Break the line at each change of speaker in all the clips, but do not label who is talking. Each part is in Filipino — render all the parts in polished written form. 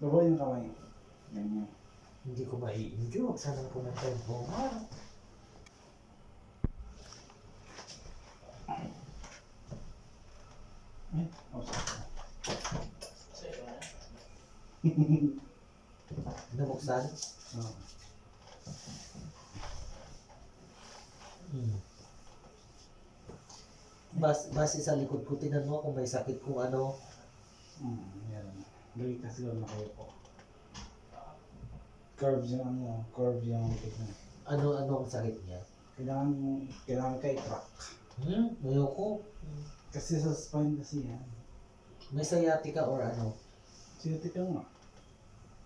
Pero yung kamay. Ganyan.
Hindi ko mai-endure. Sana pumunta yung bunga.
Eh, oh, sorry.
Nabuksan?
Oh.
Base sa likod ko, tinan mo kung may sakit kung ano.
Meron. Gawin ka siguro na kayo po. Curve yung tignan.
Ano ang sakit niya?
Kailangan ka i-track.
Ayoko.
Kasi sa spine kasi yan.
May sciatica or ano?
Sciatica nga.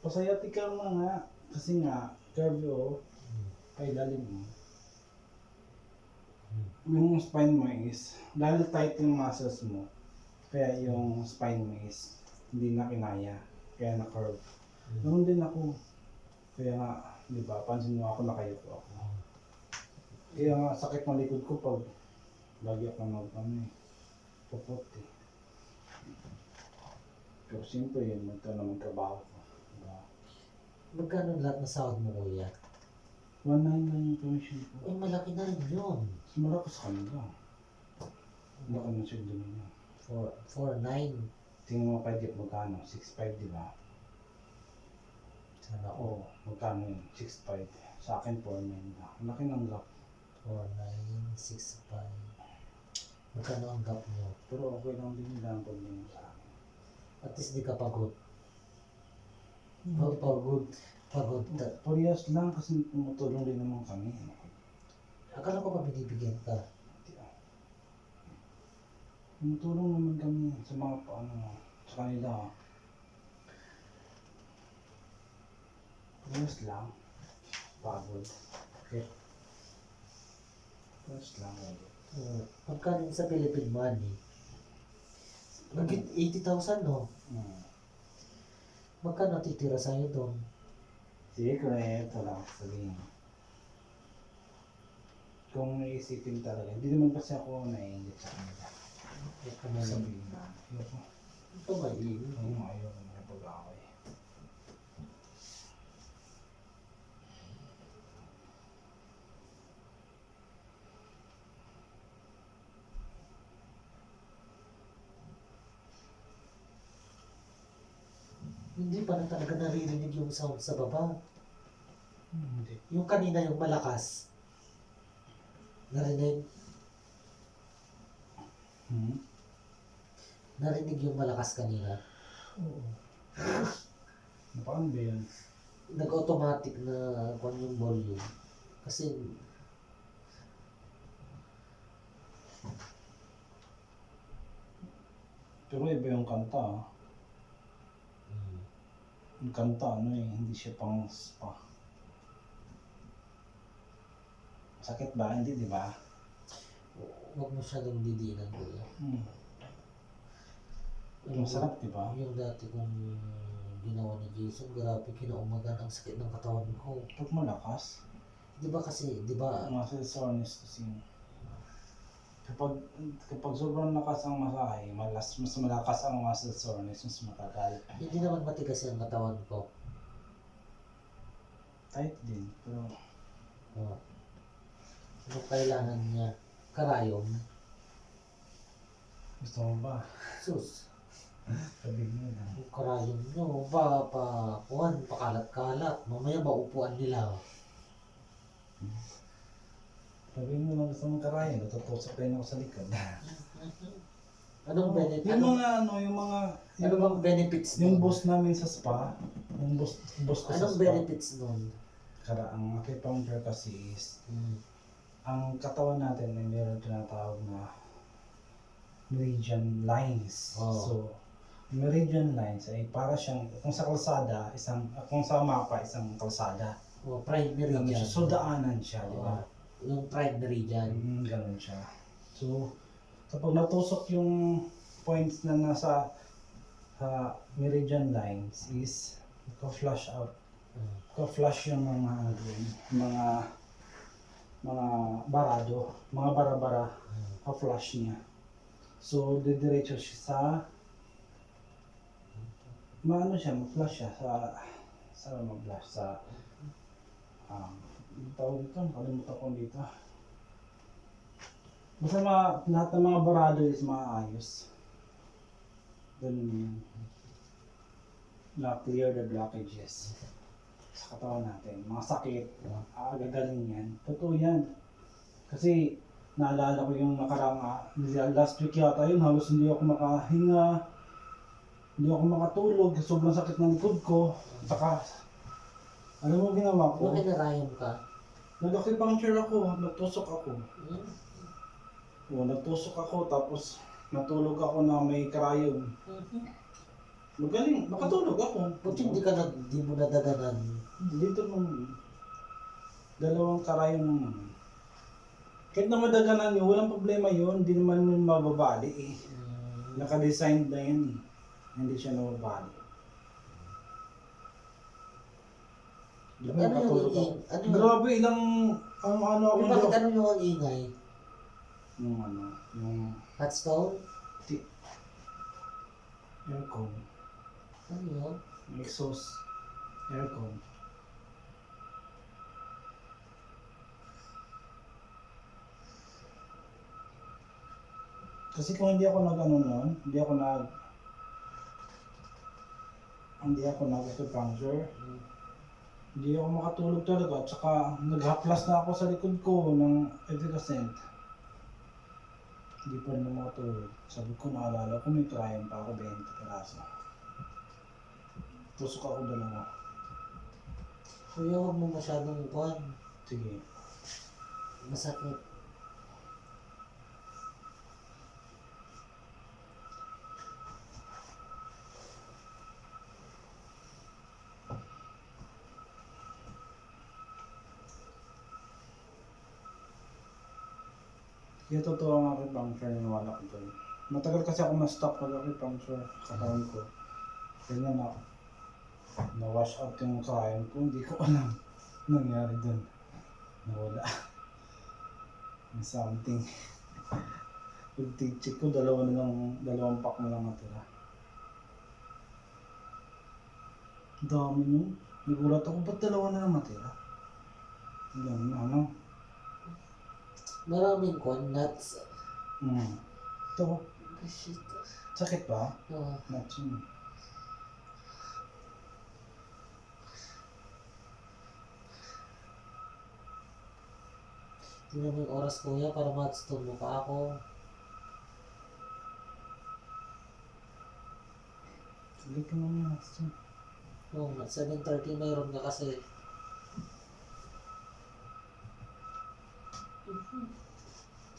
Pasciatica nga. Kasi nga, curve o, kailalim mo. Yung spine mo is, dahil tight yung muscles mo, kaya yung spine mo is, hindi na kinaya. Kaya na-curve. Ganun din ako. Kaya nga, di ba, pansin mo ako, nakayuko ako. Kaya nga, sakit ng likod ko pag lagi ako pupot eh. Pero siyempre yun, magtrabaho ko. Diba?
Magkano lahat na sahod mo, kuya?
1.9 lang yung commission ko.
Ay, malaki na rin yun.
Mas malaki sa kanila. Malaki na siya doon nila.
4.9.
Tingin mo kay Jeff magkano? 6.5 di ba?
Sana
Oo, magkano yun? 6.5. Sa akin 4.9 na. Laki ng gap.
4.9, 6.5. Magkano ang gap mo?
Pero okay lang din nila ang problema sa akin.
At least di ka pagod. Pagod.
Parehas lang kasi tumutulong din naman kami.
Akala ko ba binibigyan ka?
Tumutulong naman kami sa mga sa kanila. Parehas lang. Pagod. Okay. Parehas lang.
Magkano sa Philippine money? Naging 80,000, no? Magkano titira sa'yo doon?
Sige, ito lang sabihin. Kung iisipin talaga, hindi naman kasi ako naiingit sa kanila. Sabihin na, ayoko.
Ito mainit.
Ayoko na pag-away.
Hindi pa na talaga naririnig yung sound sa baba.
Hindi.
Yung kanina yung malakas. Narinig? Narinig yung malakas kanina.
Oo. Paano ba yun?
Nag-automatic na kung yung volume. Kasi
Pero iba yung kanta. Yung kanta, hindi siya pang spa. Sakit ba? Hindi, di ba?
huwag mo siya nang didinan ko.
Masarap, di ba?
Yung dati kong ginawa ni Jason, grabe kinaumagan ang sakit ng katawan ko.
Pag malakas,
Di ba kasi, di ba,
muscle soreness kasi. Kapag sobrang lakas ang masahe, mas malakas ang muscle soreness, mas matagal.
hindi naman matigas yung katawan ko.
Tight din, pero
Ano kailangan niya? Karayom?
gusto mo ba?
Sus,
Sabihin mo na.
yung karayom nyo, pakalat-kalat. Mamaya maupuan nila.
Sabihin mo na gusto mong karayan, natutusok rin ako sa likod.
Anong benefit?
Yung
bang benefits
yung
nun?
boss namin sa spa, yung boss ko sa
Anong
spa.
benefits nun?
Ang acupuncture kasi is, ang katawan natin ay meron tinatawag na meridian lines.
Oh.
So, meridian lines ay para siyang, kung sa kalsada, kung sa mapa, isang kalsada.
Prime meridian.
So, daanan siya, di ba?
Yung prime meridian.
Ganun siya. So, kapag natusok yung points na nasa meridian lines is, ka-flush out. Ka-flush yung mga barado, mga bara-bara, ka-flush niya. So, didiretso siya sa maano siya, mag-flash siya sa mag-flash sa yung tawag dito, nakalimutan ko dito. Basta lahat ng mga barado is maayos. Ganun yun. Na-clear the blockages sa katawan natin. Mga sakit, gagaling yan. Totoo yan. Kasi naalala ko yung last week yata yun, halos hindi ako makahinga, hindi ako makatulog, sobrang sakit ng likod ko. Saka, alam mo ginawa ko?
Bakit narayam ka?
Nag-acupuncture ako, nagtusok ako.
Hmm?
O, nagtusok ako, tapos natulog ako na may karayom. Magaling, nakatulog ako.
Buti di mo nadaganan.
Dito nung dalawang karayom naman. Kahit na madaganan yun, walang problema yun, hindi naman yun mababali eh. Naka-design na yan eh. Hindi siya nababali. Di ba
Ano
nakatulog ako?
yung ano yung,
Grabe, ilang, ano ako
bakit
dyan.
ano yung ang ingay?
Yung
Hot stone?
aircon,
Ano yun?
yung exhaust aircon. Kasi kung hindi ako nag-ano nun, hindi ako nag-acupuncture, hindi ako makatulog talaga. At saka naghaplas na ako sa likod ko ng efficacent. Hindi pa rin ako makatulog. Sabi ko, naalala ko may triumph pa ako 20 piraso. Tusok ako dalawa.
Kuya, huwag mo masyadong kuhan.
Sige.
Masakit.
Kaya totoo ang acupuncture na wala ko doon. Matagal kasi ako na-stop mag-acupuncture sa katawan ko. Kaya na-wash out yung kain ko. Hindi ko alam nangyari doon. Nawala. May something. Pag check ko, dalawang pack na lang natira. Dami nyo. Nagulat ako, ba't dalawa na lang natira? Ang ano?
Maraming kuhan, nuts.
Ito,
Oh, shit.
sakit ba?
Oh.
Nuts yun.
Tingnan mo yung oras kuya para ma-hot stone mo pa ako.
Sige ka naman nuts yun.
Oh, 7:30 mayroon ka kasi.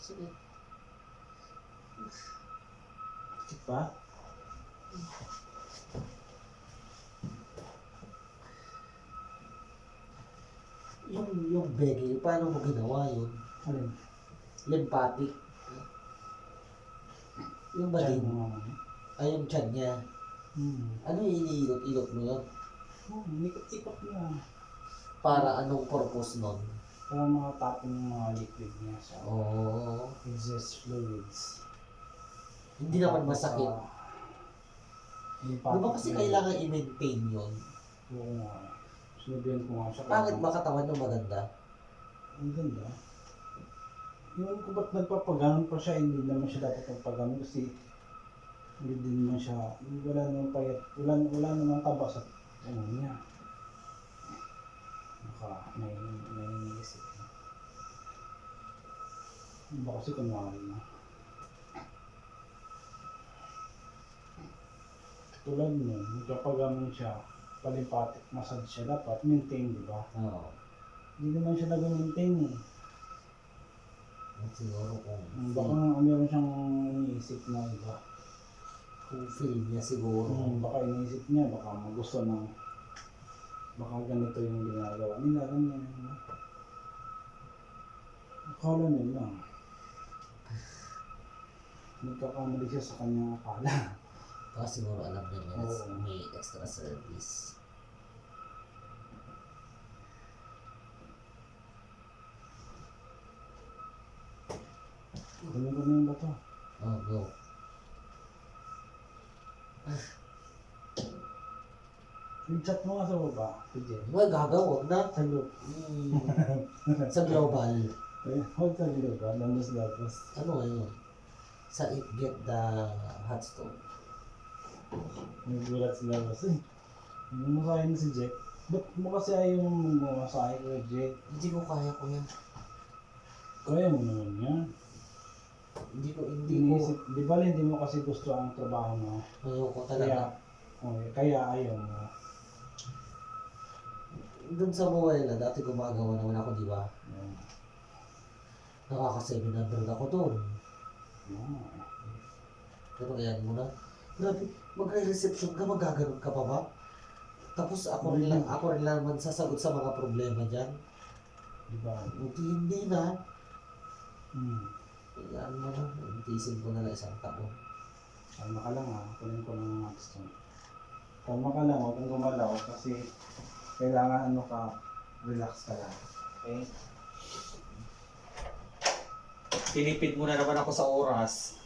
Sige.
Sakit ba?
Yung Becky, paano mo ginawa yun?
Alin?
Lymphatic. Yung
Diyan
bading,
mo naman.
ay yung tiyan niya. Ano yung iniilot-ilot mo yun?
Ikot niya.
Para anong purpose nun?
Para makatapon yung mga liquid niya sa
Oo.
excess fluids.
Hindi naman masakit.
Di
Di ba kasi kailangan i-maintain yun?
Oo nga. Sinabihan ko nga siya.
Bakit ba katawan yung maganda?
Ang ganda. Yun ko ba't nagpapaganon pa siya, hindi naman siya dapat magpaganon kasi hindi din naman siya, wala naman payat, wala naman taba sa ano niya. May iniisip. Ba kasi kunwari na. Tulad mo, nagpapaganon siya, palimpatic massage siya, dapat maintain, di ba?
Oo.
Hindi naman siya nag-maintain eh.
Siguro kung
Baka meron siyang iniisip na iba.
kung feel niya siguro.
Baka iniisip niya, baka magusto ng baka ganito yung ginagawa nila, ganyan. Akala nila. Nagkakamali siya sa kanyang akala.
Baka siguro alam niya na
Oo.
may extra service.
Kunin ko na yung bato.
Oh, go.
Yung chat mo nga sa baba, pwede.
Wag gagawag na.
Sa group.
Sa global.
Huwag sa group ha, landos-lapos.
Ano ngayon? Sa It Get the Hot Stove.
Nagulat sila kasi. Masahe na si Jack. Ba't mo kasi ayaw mong masahe ko, Jack?
Hindi ko kaya ko yan.
Kaya mo naman yan.
Hindi ko.
Di ba hindi mo kasi gusto ang trabaho mo?
Ayoko
Kaya,
talaga.
kaya ayaw mo.
Doon sa mobile na dati gumagawa naman ako, di ba?
Yan.
Nakaka-700 ako doon.
Yan.
Pero ayan mo na. Grabe, magre-reception ka, magaganon ka pa ba? Tapos ako rin naman sasagot sa mga problema dyan.
Di ba?
Hindi na.
Hmm.
Ayan mo na, tiisin ko na lang isang taon.
Kalma ka lang ha. Kunin ko lang ang gusto. Kalma ka lang, huwag kang gumalaw kasi kailangan relax ka lang. Okay?
Tinipid mo na naman ako sa oras.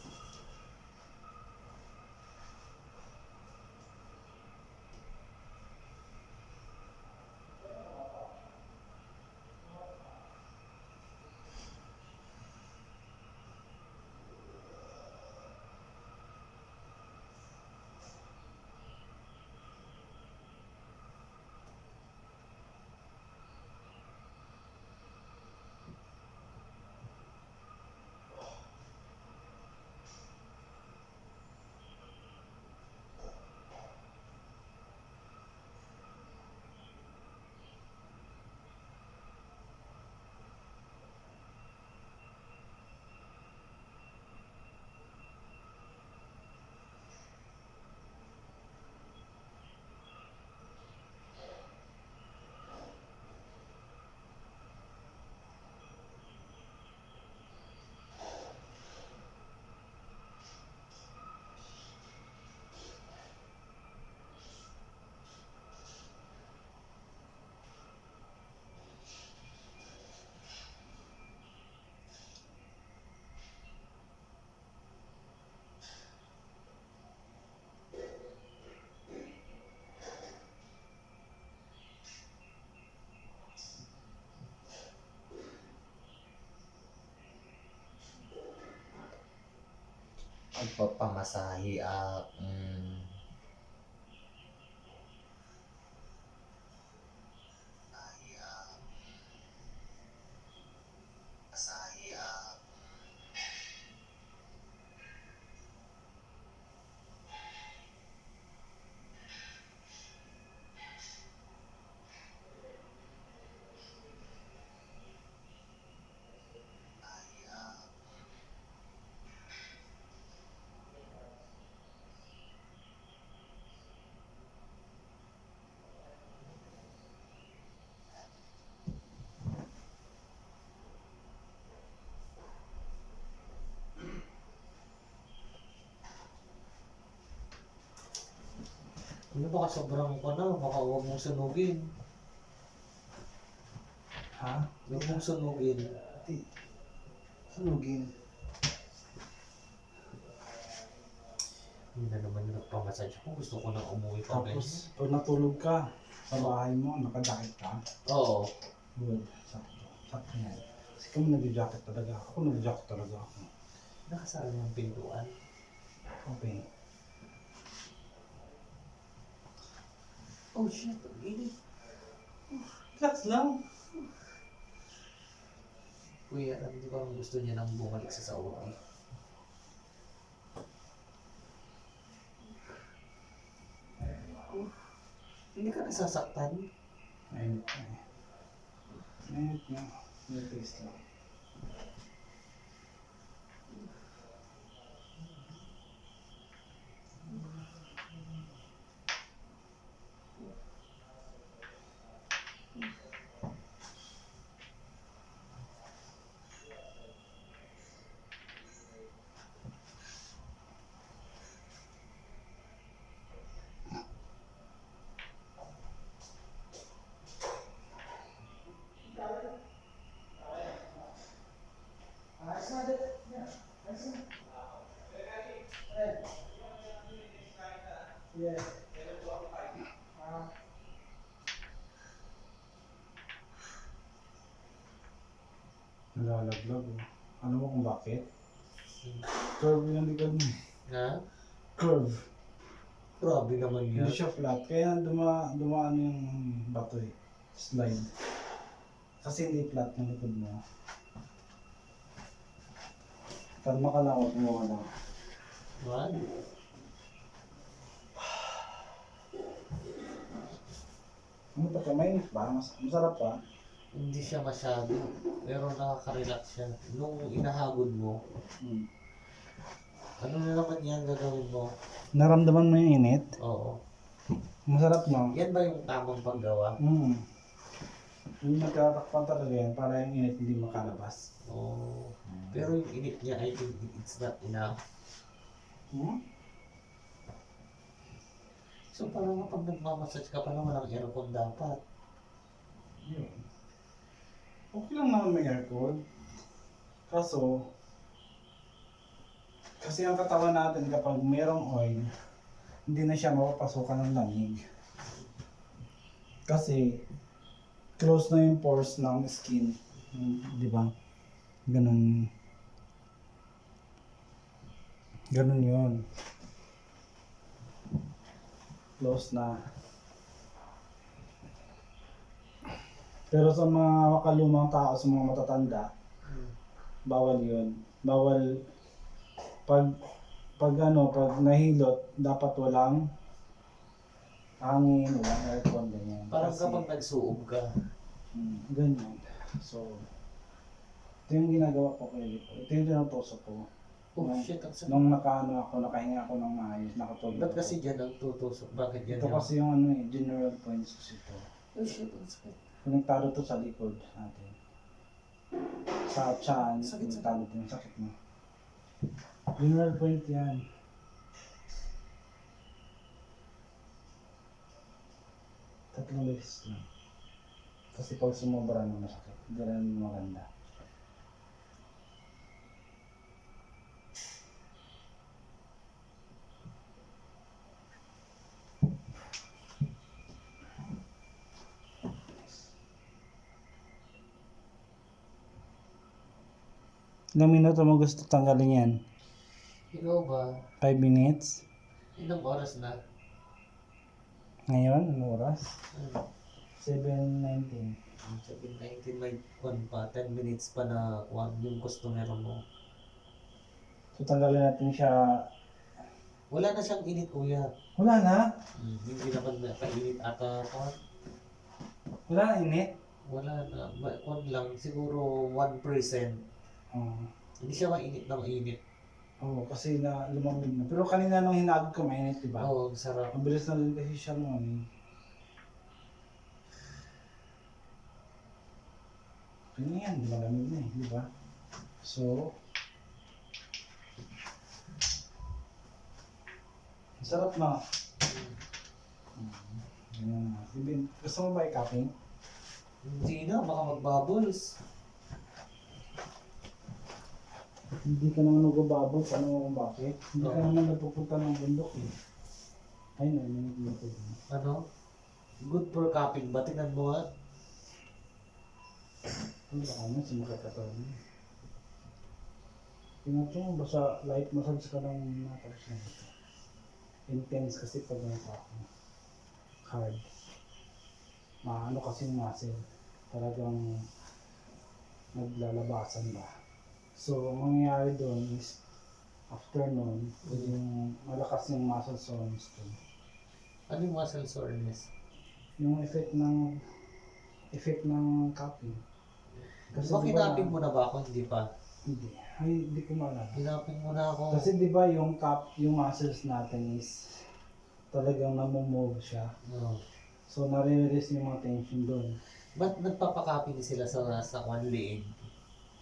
Pagpapamasahe
Ano baka sobrang ko na, baka huwag mong sunugin.
Ha?
Huwag mong sunugin.
Sunugin.
Hindi na naman yung nagpamassage ko. Gusto ko nang umuwi pa ganyan.
Tapos, pag natulog ka sa bahay mo, nakadakit ka.
Oo.
Good. Sakto. Sakto yan. Kasi kami nag-jacket talaga. Ako nag-jacket talaga ako.
Nakasara yung pintuan.
Okay.
Oh shit, ang init.
Relax lang.
Kuya, di ba ang gusto niya nang bumalik sa Saudi? Hindi ka nasasaktan?
Ayun. Ayun nga. Relax lang. Nalalaglag. Oh. Ano mo kung bakit? Curve yung likod mo.
Ha?
Curve.
Grabe naman yan.
Hindi siya flat. Kaya dumaan yung bato eh. Slide. Kasi hindi flat yung likod mo. Kalma ka lang, huwag mo wala.
What?
Ano ba ito? Mainit ba? Masarap pa?
Hindi siya masyado. Pero nakaka-relax siya. Nung inahagod mo,
Hmm.
ano na naman yan gagawin mo?
Naramdaman mo yung init?
Oo.
Masarap no?
Yan ba yung tamang paggawa?
Yung nagtatakpan talaga yan para yung init hindi makalabas.
Oo. Pero yung init niya, I think it's not enough. So parang kapag nagmamassage ka pa naman ang aircon dapat.
Yun. Okay lang naman may aircon. Kaso, kasi ang katawan natin kapag merong oil, hindi na siya mapapasukan ng lamig. Kasi, close na yung pores ng skin. Di ba? Ganun. Ganun yun. Close na. Pero sa mga makalumang tao, sa mga matatanda, bawal yun. Bawal pag nahilot, dapat walang hangin, walang aircon, ganyan.
Parang
Kasi,
kapag nagsuob ka.
ganyan. So, ito yung ginagawa ko kay Lipo. Ito yung tinutusok ko.
Oh shit, ang sakit.
Nung nakahinga ako ng maayos, nakatulog
Ba't
ako.
kasi dyan ang tutusok? Bakit yan
Ito
yun?
kasi yung general points ko ito.
Oh shit, ang sakit.
Konektado to sa likod natin. Sa chan,
Sakit,
konektado to yung sakit mo. General point yan. Tatlong beses lang. Kasi pag sumobra na masakit, hindi rin maganda. Ilang minuto mo gusto tanggalin yan?
Ikaw ba?
5 minutes?
Ilang oras na?
Ngayon, ano oras?
Ano?
7:19.
7:19 may 1 pa, 10 minutes pa na yung customer mo.
So tanggalin natin siya.
Wala na siyang init kuya.
Wala na?
Hindi naman kainit ata pa.
Wala na init?
Wala na. Kwan lang, siguro 1%.
Oo.
Hindi siya mainit na mainit.
Oo, kasi na lumamig na. Pero kanina nung hinagod ko, mainit, di ba?
Oo, ang sarap.
Mabilis na rin kasi siya noon. Kanya yan, di malamig na eh, di ba? So, sarap na. Ganyan na. Gusto mo ba i-cupping?
Hindi na, baka magbubbles.
Hindi ka naman nagbababoy, ano mo kung bakit? Hindi ka
Oo.
naman nagpupunta ng bundok eh. Ay, narinig mo ito.
Ano? Good for cupping ba? Tingnan mo nga.
Ano ba kami? Sumakit ka to. Tingnan mo, basta light massage ka lang tapos na ito. Intense kasi pag hard. Maano kasi yung muscle. Talagang naglalabasan ba. So, ang mangyayari doon is after nun, yung malakas yung muscle soreness doon.
Ano yung muscle soreness?
Yung effect ng cupping. Kasi
Bakit
di ba
kinapin mo na ba ako? Hindi pa.
Hindi. Ay, hindi ko maalala.
Kinapin mo na ako.
Kasi di ba yung muscles natin is talagang namumove siya.
No.
So, nare-release yung mga tension doon.
Ba't nagpapakapin sila sa one leg?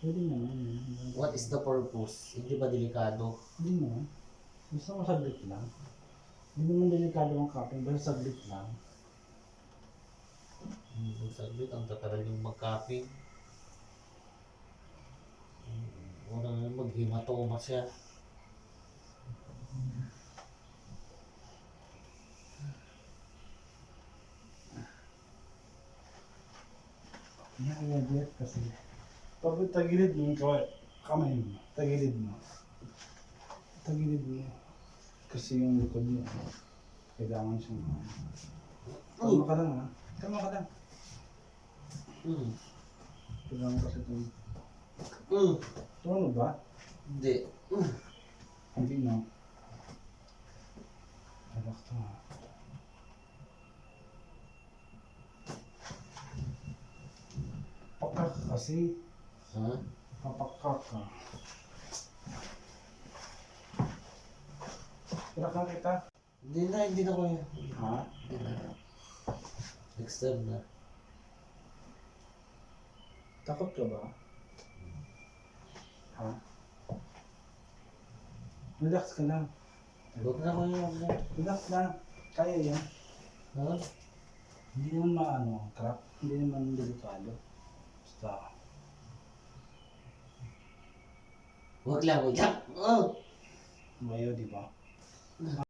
Pwede naman.
What is the purpose? Hindi ba delikado?
Hindi naman. Gusto mo saglit lang. Hindi naman delikado ang cupping, pero saglit lang.
Saglit, ang tatagal yung magkaping. Una nga maghematoma siya.
Hindi ko kasi Pag tagilid mo yung kamay mo, tagilid mo. Tagilid mo. Kasi yung likod mo, kailangan siyang kalma ka lang ha. Kalma ka lang. Kailangan kasi itong... Ano ba?
Hindi.
Hindi na. Relax ka nga. Pakak ka kasi.
Ha?
Papakak ka. Kailangan kita.
Hindi na ko yan.
Ha?
Hindi na. Next time na.
Takot ka ba? Ha? Relax ka lang.
Huwag na ko yan.
Relax lang. Kaya yan.
Ha?
Hindi naman maano, crap. Hindi naman delikado. Basta,
Huwag lang. Oh!
mayo, di ba?